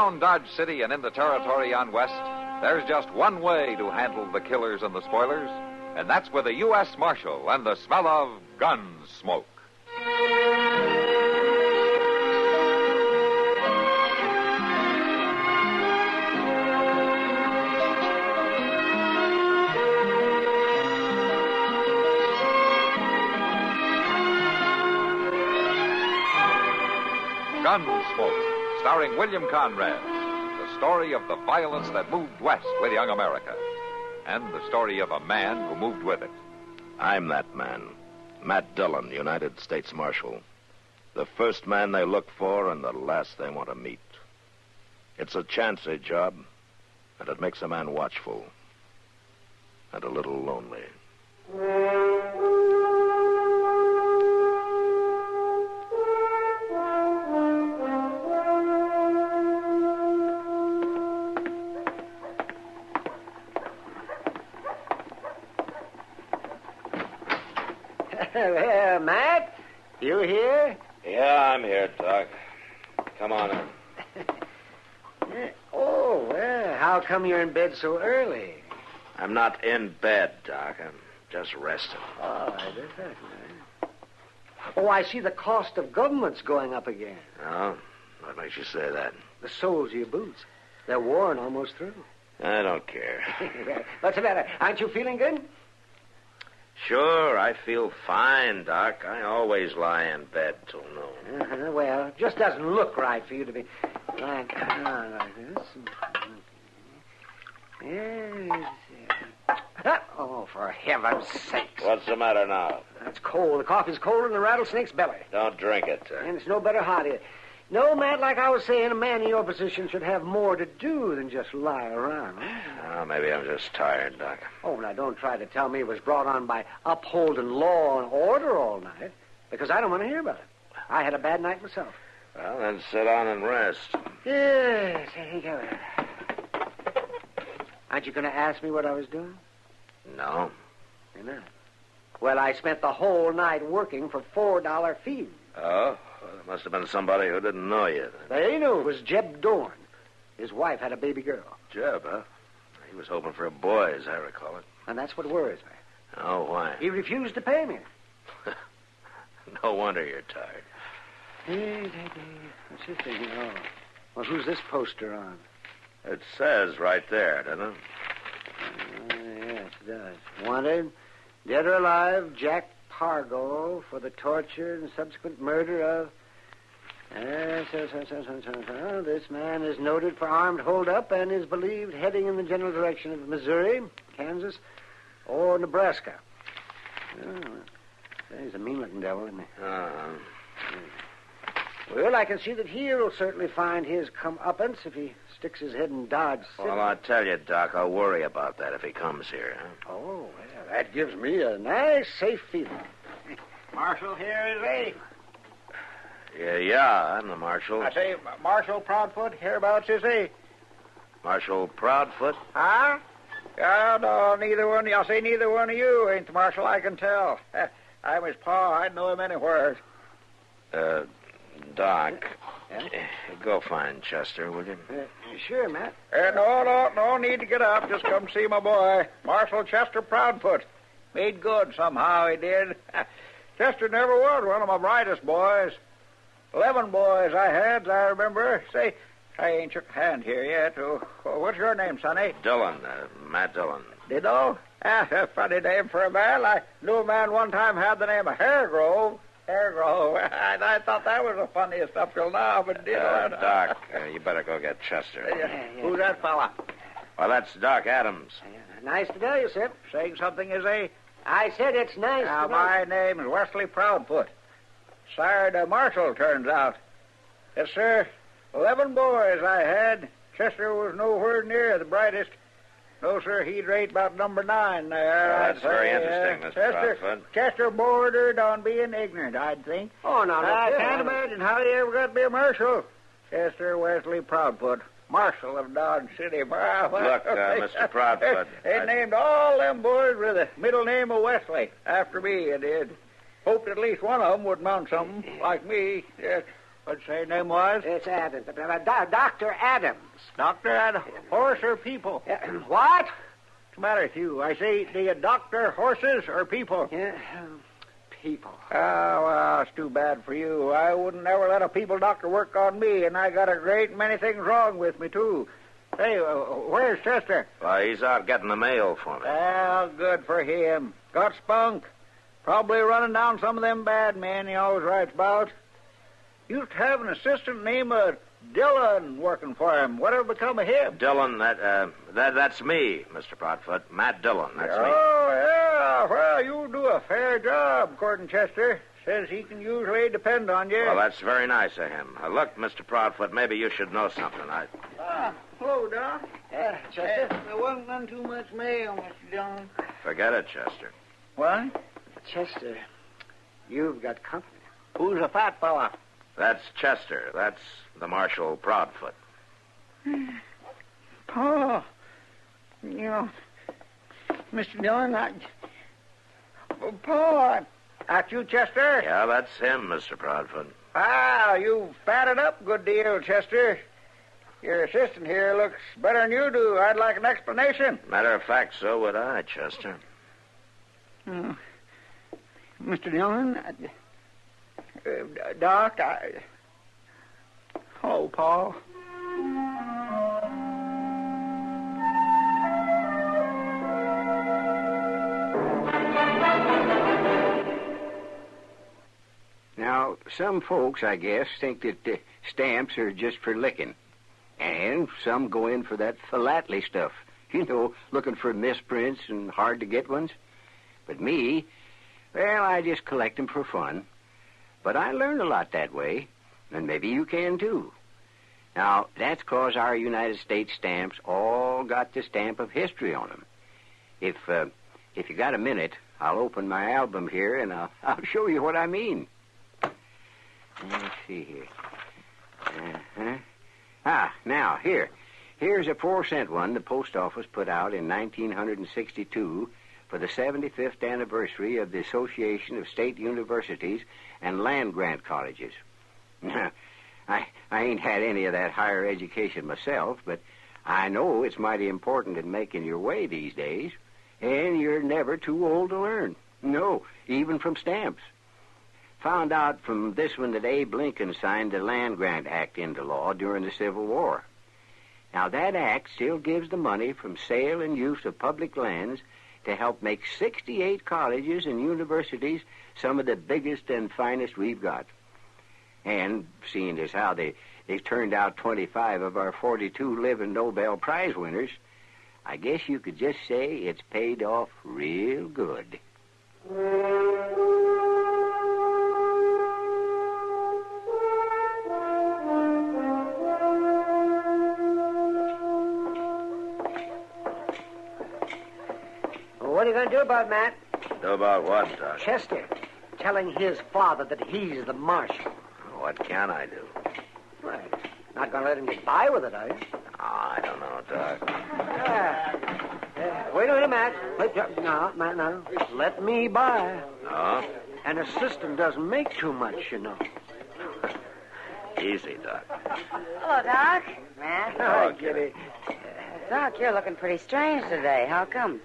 Around Dodge City and in the territory on West, there's just one way to handle the killers and the spoilers, and that's with a U.S. Marshal and the smell of Gunsmoke. Gunsmoke, starring William Conrad. The story of the violence that moved west with young America. And the story of a man who moved with it. I'm that man. Matt Dillon, United States Marshal. The first man they look for and the last they want to meet. It's a chancy job, and it makes a man watchful. And a little lonely. Well, Matt, you here? Yeah, I'm here, Doc. Come on in. Oh, well, how come you're in bed so early? I'm not in bed, Doc. I'm just resting. Oh, that's right. Oh, I see the cost of government's going up again. Oh? What makes you say that? The soles of your boots. They're worn almost through. I don't care. What's the matter? Aren't you feeling good? Sure, I feel fine, Doc. I always lie in bed till noon. Well, it just doesn't look right for you to be lying down like this. Yes. Oh, for heaven's sakes. What's the matter now? It's cold. The coffee's colder than the rattlesnake's belly. Don't drink it. And it's no better hot here. No, Matt, like I was saying, a man in your position should have more to do than just lie around. Oh, maybe I'm just tired, Doc. Oh, now don't try to tell me it was brought on by upholding law and order all night, because I don't want to hear about it. I had a bad night myself. Well, then sit down and rest. Yes, I think I will. Aren't you going to ask me what I was doing? No. You're not. Well, I spent the whole night working for $4 fees. Oh? Well, there must have been somebody who didn't know you. They knew it was Jeb Dorn. His wife had a baby girl. Jeb, huh? He was hoping for a boy, as I recall it. And that's what worries me. Oh, why? He refused to pay me. No wonder you're tired. What's he thinking? Oh. Well, who's this poster on? It says right there, doesn't it? Yes, it does. Wanted, dead or alive, Jack Pargo for the torture and subsequent murder of... This man is noted for armed hold-up and is believed heading in the general direction of Missouri, Kansas, or Nebraska. Oh, he's a mean-looking devil, isn't he? Well, I can see that he'll certainly find his comeuppance if he sticks his head in Dodge City. Well, I'll tell you, Doc, I'll worry about that if he comes here. Huh? Oh, well, that gives me a nice, safe feeling. Marshal, here is he. Yeah, I'm the Marshal. I say, Marshal Proudfoot, hereabouts is he. Marshal Proudfoot? Huh? Oh, no, neither one. I'll say neither one of you ain't the Marshal, I can tell. I'm his pa. I'd know him anywhere. Doc, Yeah? go find Chester, will you? Sure, Matt. No need to get up. Just come see my boy, Marshal Chester Proudfoot. Made good somehow, he did. Chester never was one of my brightest boys. 11 boys I had, I remember. Say, I ain't shook a hand here yet. What's your name, sonny? Dillon, Matt Dillon. Ditto? A funny name for a man. I knew a man one time had the name of Hairgrove. Hairgrove. I thought that was the funniest up till now, but ditto. Doc, you better go get Chester. Who's that fella? Well, that's Doc Adams. Nice to know you, sir. Saying something, is he? I said it's nice Now, to know. my name is Wesley Proudfoot. Sired a marshal, turns out. Yes, sir. 11 boys I had. Chester was nowhere near the brightest. No, sir, he'd rate about number 9 there. Well, that's very interesting, Mr. Proudfoot. Chester bordered on being ignorant, I'd think. Oh, no, I look, can't imagine how he ever got to be a marshal. Chester Wesley Proudfoot, Marshal of Dodge City. Look, Mr. Proudfoot. They named all them boys with the middle name of Wesley after me, it did. Hoped at least one of them would mount something like me. Yes. What'd you say his name was? It's Adams. Dr. Adams. Doctor Adams. Horse or people? What? What's the matter with you? I say, do you doctor horses or people? Yeah, people. Oh, well, it's too bad for you. I wouldn't ever let a people doctor work on me, and I got a great many things wrong with me, too. Hey, where's Chester? Well, he's out getting the mail for me. Well, good for him. Got spunk. Probably running down some of them bad men he always writes about. Used to have an assistant named Dillon working for him. Whatever become of him? Dillon, that's me, Mr. Proudfoot. Matt Dillon, that's me. Oh, yeah. Well, you do a fair job, according to Chester. Says he can usually depend on you. Well, that's very nice of him. Look, Mr. Proudfoot, maybe you should know something. Hello, Doc. Chester? There wasn't none too much mail, Mr. Dillon. Forget it, Chester. What? Chester, you've got company. Who's a fat fella? That's Chester. That's the Marshal Proudfoot. Pa, you know, Mr. Dillon, Pa, that's you, Chester? Yeah, that's him, Mr. Proudfoot. Ah, you fatted up a good deal, Chester. Your assistant here looks better than you do. I'd like an explanation. Matter of fact, so would I, Chester. Mr. Dillon, Doc, Oh, Paul. Now, some folks, I guess, think that stamps are just for licking. And some go in for that philately stuff. You know, looking for misprints and hard-to-get ones. But me, well, I just collect them for fun. But I learned a lot that way, and maybe you can, too. Now, that's 'cause our United States stamps all got the stamp of history on them. If you got a minute, I'll open my album here, and I'll show you what I mean. Let's see here. Now, here's a 4-cent one the post office put out in 1962 for the 75th anniversary of the Association of State Universities and Land-Grant Colleges. I ain't had any of that higher education myself, but I know it's mighty important in making your way these days, and you're never too old to learn. No, even from stamps. Found out from this one that Abe Lincoln signed the Land Grant Act into law during the Civil War. Now, that act still gives the money from sale and use of public lands to help make 68 colleges and universities some of the biggest and finest we've got. And seeing as how they've turned out 25 of our 42 living Nobel Prize winners, I guess you could just say it's paid off real good. What are you going to do about it, Matt? Do about what, Doc? Chester, telling his father that he's the marshal. What can I do? Well, not going to let him get by with it, are you? Oh, I don't know, Doc. Wait a minute, Matt. Wait, no, Matt, no. Let me by. No? An assistant doesn't make too much, you know. Easy, Doc. Hello, Doc. Matt. Hello, Kitty. Doc, you're looking pretty strange today. How come?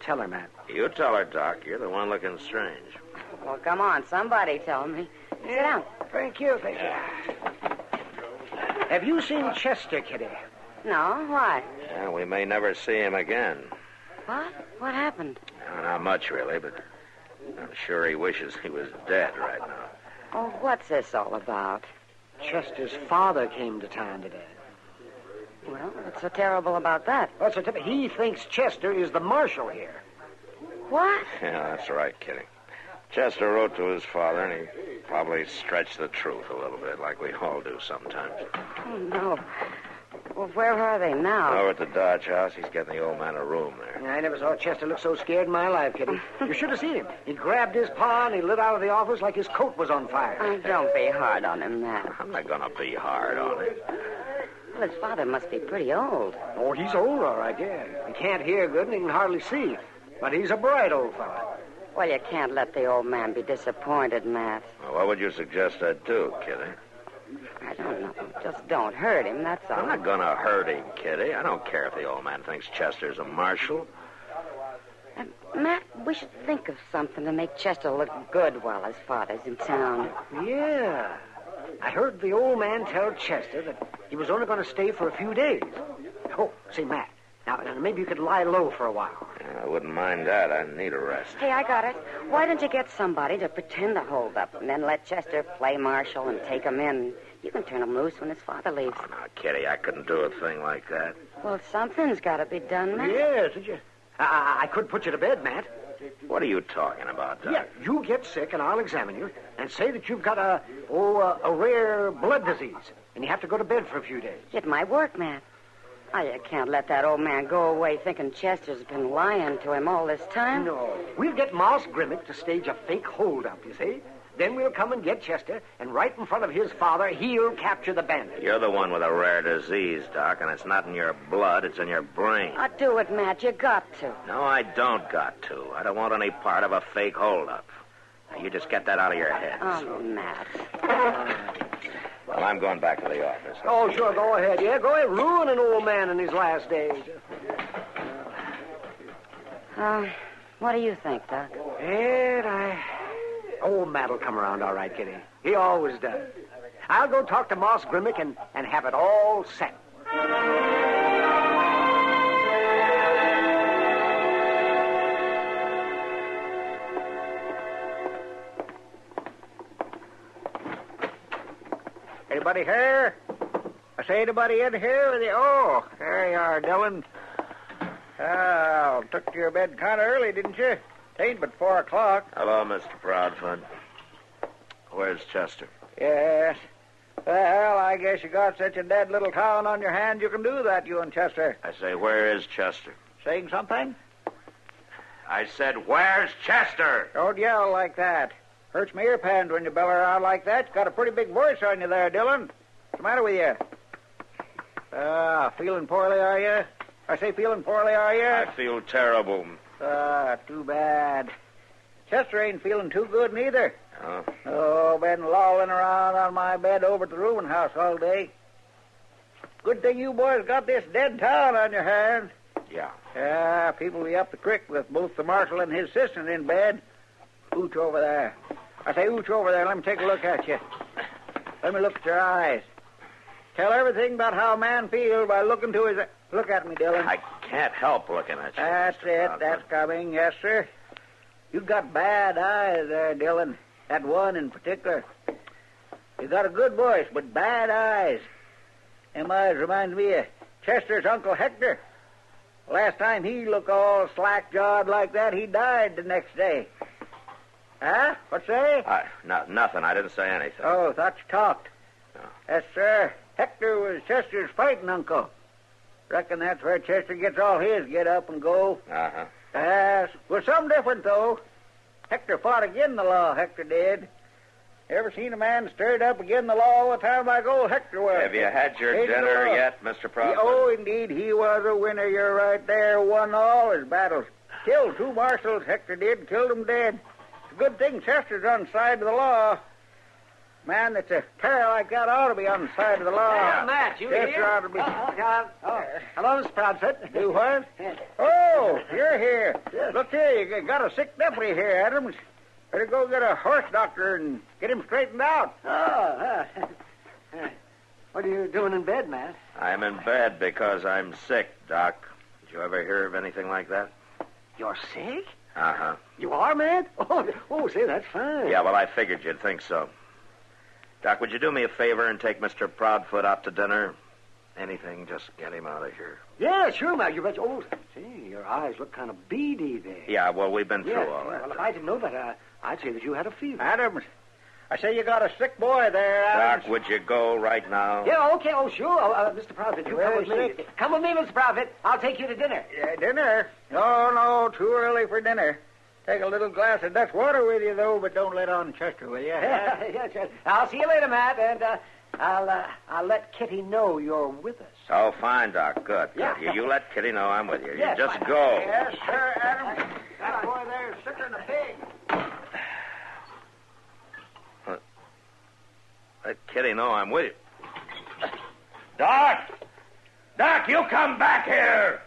Tell her, Matt. You tell her, Doc. You're the one looking strange. Well, come on. Somebody tell me. Sit down. Thank you. Have you seen Chester, Kitty? No? Why? Yeah, we may never see him again. What? What happened? Not much, really, but I'm sure he wishes he was dead right now. Oh, what's this all about? Chester's father came to town today. Well, what's so terrible about that? He thinks Chester is the marshal here. What? Yeah, that's right, Kitty. Chester wrote to his father, and he probably stretched the truth a little bit, like we all do sometimes. Oh, no. Well, where are they now? Over at the Dodge House, he's getting the old man a room there. I never saw Chester look so scared in my life, Kitty. You should have seen him. He grabbed his paw and he lit out of the office like his coat was on fire. Oh, don't be hard on him, Matt. I'm not going to be hard on him. Well, his father must be pretty old. Oh, he's old, all right, yeah. He can't hear good and he can hardly see. But he's a bright old fellow. Well, you can't let the old man be disappointed, Matt. Well, what would you suggest I do, Kitty? I don't know. Just don't hurt him, that's all. I'm not going to hurt him, Kitty. I don't care if the old man thinks Chester's a marshal. Matt, we should think of something to make Chester look good while his father's in town. Yeah. I heard the old man tell Chester that he was only going to stay for a few days. Oh, say, Matt, now maybe you could lie low for a while. I wouldn't mind that. I need a rest. Hey, I got it. Why don't you get somebody to pretend to hold up and then let Chester play marshal and take him in? You can turn him loose when his father leaves. Oh, now, Kitty, I couldn't do a thing like that. Well, something's got to be done, Matt. Yes, did you? I could put you to bed, Matt. What are you talking about, Doc? Yeah, you get sick and I'll examine you and say that you've got a rare blood disease and you have to go to bed for a few days. It might work, Matt. Oh, you can't let that old man go away thinking Chester's been lying to him all this time. No. We'll get Moss Grimmick to stage a fake holdup, you see. Then we'll come and get Chester, and right in front of his father, he'll capture the bandit. You're the one with a rare disease, Doc, and it's not in your blood, it's in your brain. Oh, do it, Matt. You got to. No, I don't got to. I don't want any part of a fake holdup. Now, you just get that out of your head. Oh, Matt. Well, I'm going back to the office. Oh, sure, go ahead. Yeah, go ahead. Ruin an old man in his last days. What do you think, Doc? Old Matt'll come around all right, Kitty. He always does. I'll go talk to Moss Grimmick and have it all set. Anybody here? I say, anybody in here with you? Oh, there you are, Dillon. Took to your bed kind of early, didn't you? It ain't but 4 o'clock. Hello, Mr. Proudfoot. Where's Chester? Yes. Well, I guess you got such a dead little town on your hands you can do that, you and Chester. I say, where is Chester? Saying something? I said, where's Chester? Don't yell like that. Hurts my ear pans when you bell around like that. You got a pretty big voice on you there, Dillon. What's the matter with you? Feeling poorly, are you? I say feeling poorly, are you? I feel terrible. Too bad. Chester ain't feeling too good neither. Oh? Oh, been lolling around on my bed over at the rooming house all day. Good thing you boys got this dead town on your hands. Yeah. People be up the creek with both the marshal and his assistant in bed. Ooch over there. I say ooch over there. Let me take a look at you. Let me look at your eyes. Tell everything about how a man feels by looking to his... Look at me, Dillon. I can't help looking at you. That's Mr. it. Proudfoot. That's coming. Yes, sir. You got bad eyes there, Dillon. That one in particular. You got a good voice, but bad eyes. Them eyes remind me of Chester's Uncle Hector. Last time he looked all slack-jawed like that, he died the next day. Huh? What say? Nothing. I didn't say anything. Oh, thought you talked. No. Yes, sir. Hector was Chester's fighting uncle. Reckon that's where Chester gets all his get up and go. Uh-huh. Yes. Well, something different, though. Hector fought again the law, Hector did. Ever seen a man stirred up again the law all the time like old Hector was? Have you had your Hated the dinner law. yet, Mr. Proudfoot? Oh, indeed, he was a winner. You're right there. Won all his battles. Killed 2 marshals, Hector did. Killed them dead. It's a good thing Chester's on the side of the law. Man that's a terror like that ought to be on the side of the law. Yeah, Matt, you Chester here? ought to be... Hello, Mr. Proudfoot. Do what? Oh, you're here. Look here, you got a sick deputy here, Adams. Better go get a horse doctor and get him straightened out. What are you doing in bed, Matt? I'm in bed because I'm sick, Doc. Did you ever hear of anything like that? You're sick? Uh-huh. You are, Matt? Say, that's fine. Yeah, well, I figured you'd think so. Doc, would you do me a favor and take Mr. Proudfoot out to dinner? Anything, just get him out of here. Yeah, sure, Matt. You bet. Oh, see, your eyes look kind of beady there. Yeah, well, we've been through all that. Well, if I didn't know that, I'd say that you had a fever. Adams, I say you got a sick boy there, Adams. Doc, would you go right now? Yeah, okay. Oh, sure. Mr. Proudfoot, you come Very with me. sick. Come with me, Mr. Proudfoot. I'll take you to dinner. Dinner? No, too early for dinner. Take a little glass of Dutch water with you, though, but don't let on Chester, will you? Yeah, sure. I'll see you later, Matt, and I'll let Kitty know you're with us. Oh, fine, Doc. Good. Yeah. You let Kitty know I'm with you. Yes, you just fine. go. Yes, sir, Adams. That boy there is sicker than a pig. Let Kitty know I'm with you. Doc! Doc, you come back here!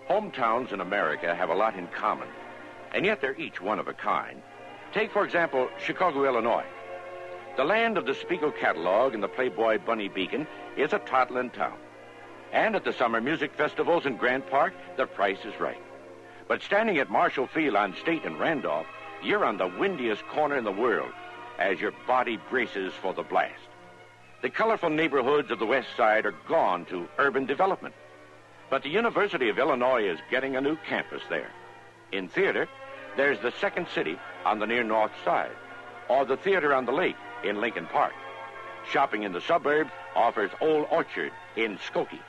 Hometowns in America have a lot in common, and yet they're each one of a kind. Take, for example, Chicago, Illinois. The land of the Spiegel catalog and the Playboy Bunny Beacon is a toddling town. And at the summer music festivals in Grant Park, the price is right. But standing at Marshall Field on State and Randolph, you're on the windiest corner in the world as your body braces for the blast. The colorful neighborhoods of the West Side are gone to urban development. But the University of Illinois is getting a new campus there. In theater, there's the Second City on the near North Side, or the Theater on the Lake in Lincoln Park. Shopping in the suburbs offers Old Orchard in Skokie,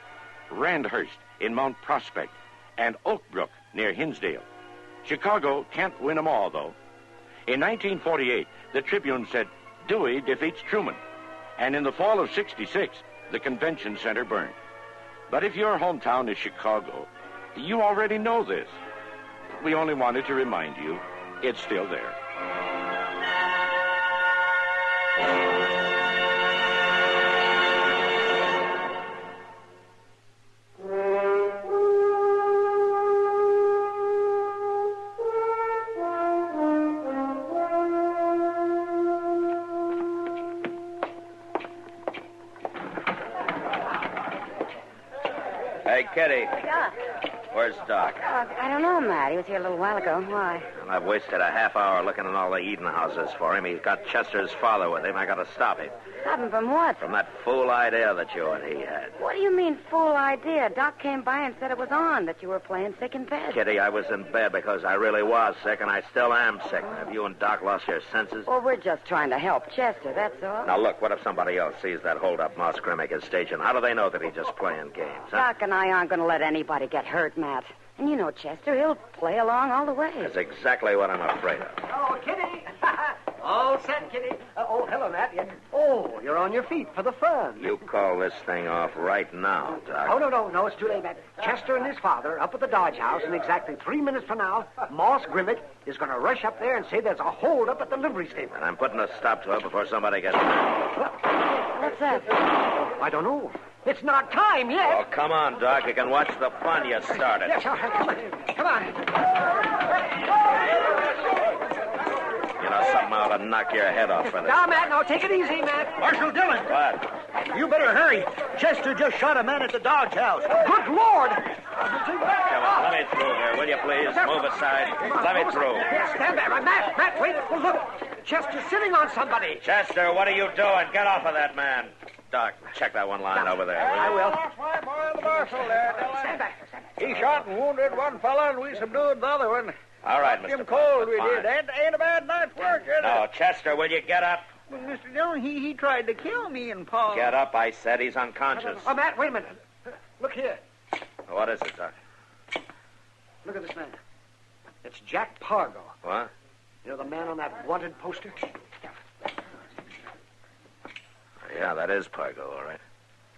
Randhurst in Mount Prospect, and Oak Brook near Hinsdale. Chicago can't win them all, though. In 1948, the Tribune said Dewey defeats Truman, and in the fall of '66, the convention center burned. But if your hometown is Chicago, you already know this. We only wanted to remind you it's still there. Hey, Kitty. Yeah. Where's Doc? I don't know, Matt. He was here a little while ago. Why? Well, I've wasted a half hour looking in all the eating houses for him. He's got Chester's father with him. I got to stop him. Stop him from what? From that fool idea that you and he had. What do you mean, fool idea? Doc came by and said it was on, that you were playing sick in bed. Kitty, I was in bed because I really was sick, and I still am sick. Have you and Doc lost your senses? Well, we're just trying to help Chester, that's all. Now, look, what if somebody else sees that hold-up Moss Grimmick is staging? How do they know that he's just playing games, huh? Doc and I aren't going to let anybody get hurt, Matt. And you know Chester, he'll play along all the way. That's exactly what I'm afraid of. Oh, Kitty. All set, Kitty. Oh, hello, Matt. Oh, you're on your feet for the fun. You call this thing off right now, Doc. Oh, no, it's too late, Matt. Chester and his father up at the Dodge House, and exactly 3 minutes from now, Moss Grimmick is going to rush up there and say there's a hold-up at the livery stable. And I'm putting a stop to it before somebody gets... What's that? I don't know. It's not time yet. Oh, come on, Doc. You can watch the fun you started. Yes, all right. Come on. You know, something ought to knock your head off for this. Now, Matt, take it easy, Matt. Marshal Dillon. What? You better hurry. Chester just shot a man at the Dodge House. Good Lord. Come on, let me through here, will you, please? Move aside. Let me through. Stand back. Matt, wait. Oh, look. Chester's sitting on somebody. Chester, what are you doing? Get off of that man. Doc, check that one line over there, will you? I will. That's my boy, the marshal there, Dillon. Stand back. He shot and wounded one fella, and we subdued the other one. All right, Him Mr. cold, we Proudfoot, did. Ain't a bad night's work, is it? No, Chester, will you get up? Well, Mr. Dillon, he tried to kill me and Paul. Get up, I said. He's unconscious. Oh, Matt, wait a minute. Look here. What is it, Doc? Look at this man. It's Jack Pargo. What? You know the man on that wanted poster? Yeah, that is Pargo, all right.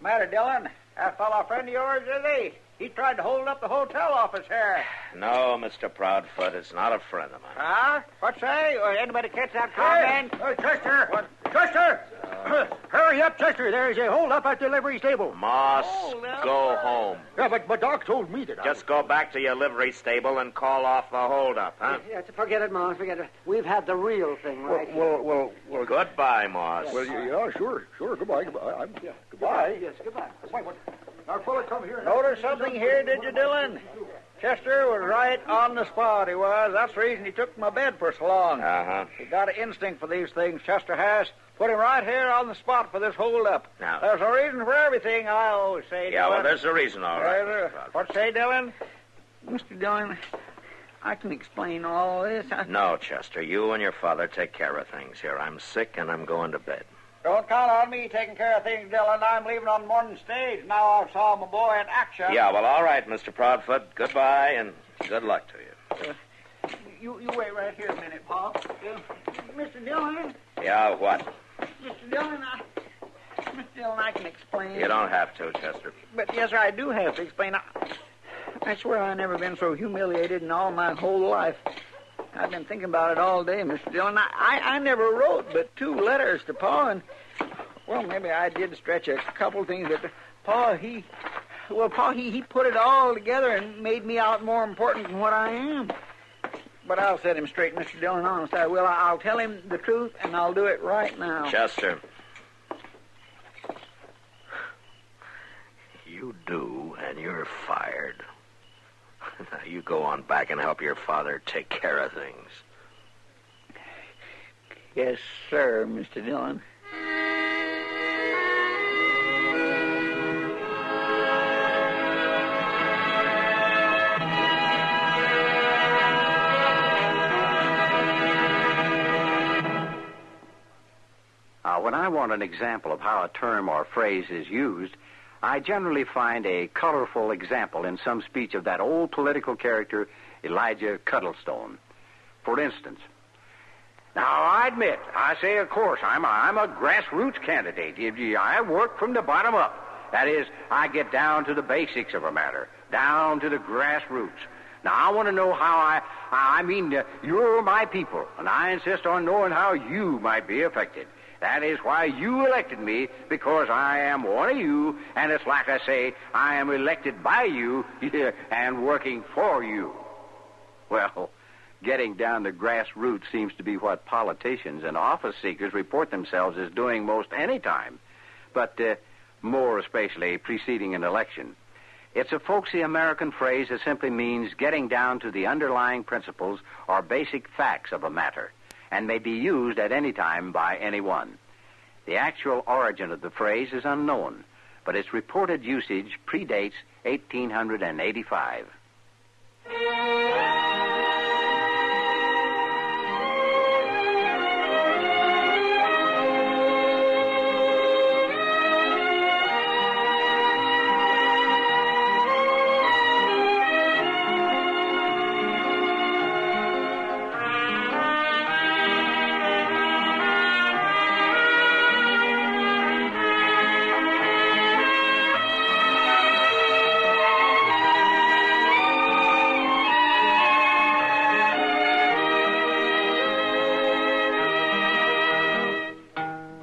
Matter, Dillon? That fellow a friend of yours, is he? He tried to hold up the hotel office here. No, Mr. Proudfoot, it's not a friend of mine. Huh? What say? Or anybody catch that comment? Hey, Chester! What? Chester! Hurry up, Chester. There's a hold up at the livery stable. Moss, go home. Yeah, but Doc told me that. Just go back to your livery stable and call off the holdup, huh? Yeah, forget it, Moss. Forget it. We've had the real thing right here. Well, goodbye, Moss. Well, yeah, sure. Goodbye. Goodbye. Yes, goodbye. Our fella come here. Notice something here, did you, Dillon? Chester was right on the spot, he was. That's the reason he took my bed for so long. Uh-huh. He got an instinct for these things, Chester has. Put him right here on the spot for this hold-up. Now. There's a reason for everything, I always say, Yeah, Dillon. well, there's a reason, all right. Mr. Proudfoot. What say, Dillon? Mr. Dillon, I can explain all this. No, Chester, you and your father take care of things here. I'm sick and I'm going to bed. Don't count on me taking care of things, Dillon. I'm leaving on the morning stage. Now I saw my boy in action. Yeah, well, all right, Mr. Proudfoot. Goodbye and good luck to you. You wait right here a minute, Pa. Mr. Dillon? Yeah, what? Mr. Dillon, Mr. Dillon, I can explain. You don't have to, Chester. But, yes, sir, I do have to explain. I swear I've never been so humiliated in all my whole life. I've been thinking about it all day, Mr. Dillon. I never wrote but 2 letters to Pa, and, well, maybe I did stretch a couple things, but Pa, he put it all together and made me out more important than what I am. But I'll set him straight, Mr. Dillon, honest, I will. I'll tell him the truth, and I'll do it right now. Chester. You do, and you're fired. Now you go on back and help your father take care of things. Yes, sir, Mr. Dillon. When I want an example of how a term or phrase is used, I generally find a colorful example in some speech of that old political character, Elijah Cuddlestone. For instance, now, I admit, I say, of course, I'm a grassroots candidate. I work from the bottom up. That is, I get down to the basics of a matter, down to the grassroots. Now, I want to know how you're my people, and I insist on knowing how you might be affected. That is why you elected me, because I am one of you, and it's like I say, I am elected by you and working for you. Well, getting down to grassroots seems to be what politicians and office seekers report themselves as doing most any time, but more especially preceding an election. It's a folksy American phrase that simply means getting down to the underlying principles or basic facts of a matter, and may be used at any time by anyone. The actual origin of the phrase is unknown, but its reported usage predates 1885.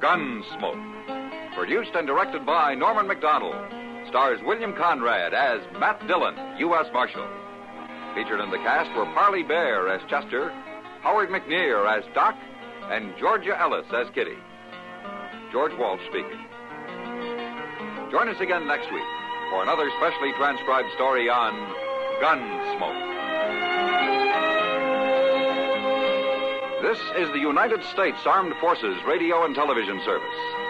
Gunsmoke, produced and directed by Norman MacDonald, stars William Conrad as Matt Dillon, U.S. Marshal. Featured in the cast were Parley Bear as Chester, Howard McNear as Doc, and Georgia Ellis as Kitty. George Walsh speaking. Join us again next week for another specially transcribed story on Gunsmoke. This is the United States Armed Forces Radio and Television Service.